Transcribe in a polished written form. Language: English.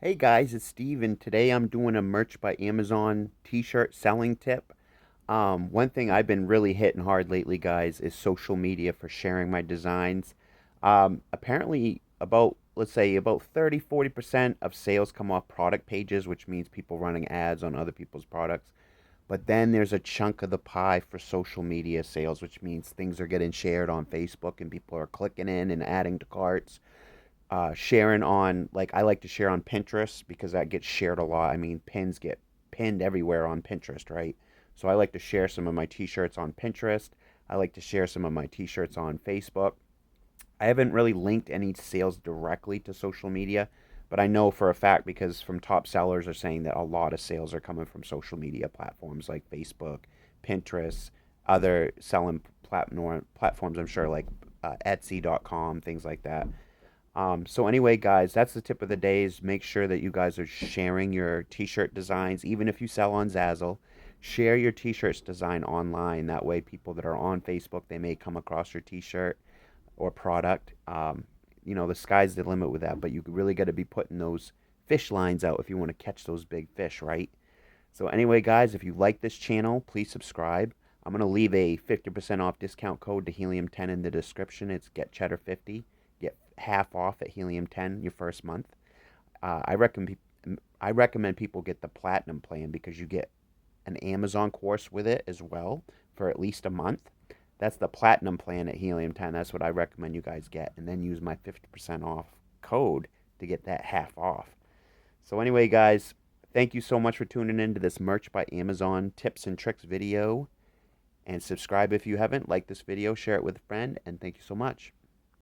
Hey guys, it's Steve, and today I'm doing a Merch by Amazon t-shirt selling tip. One thing I've been really hitting hard lately, guys, is social media for sharing my designs. Apparently, let's say, about 30-40% of sales come off product pages, which means people running ads on other people's products. But then there's a chunk of the pie for social media sales, which means things are getting shared on Facebook and people are clicking in and adding to carts, sharing on, like, I like to share on Pinterest because that gets shared a lot. I mean, pins get pinned everywhere on Pinterest, right? So I like to share some of my t-shirts on Pinterest. I like to share some of my t-shirts on Facebook. I haven't really linked any sales directly to social media, but I know for a fact because from top sellers are saying that a lot of sales are coming from social media platforms like Facebook, Pinterest, other selling platforms, I'm sure, like Etsy.com, things like that. So anyway, guys, that's the tip of the day is make sure that you guys are sharing your t-shirt designs, even if you sell on Zazzle. Share your t-shirts design online. That way people that are on Facebook, they may come across your t-shirt or product. The sky's the limit with that, but you really got to be putting those fish lines out if you want to catch those big fish, right? So anyway, guys, if you like this channel, please subscribe. I'm going to leave a 50% off discount code to Helium 10 in the description. It's Get Cheddar 50. Get half off at Helium 10 your first month. I recommend people get the Platinum plan because you get an Amazon course with it as well for at least a month. That's the Platinum plan at Helium 10. That's what I recommend you guys get. And then use my 50% off code to get that half off. So anyway, guys, thank you so much for tuning in to this Merch by Amazon tips and tricks video. And subscribe if you haven't. Like this video, share it with a friend, and thank you so much.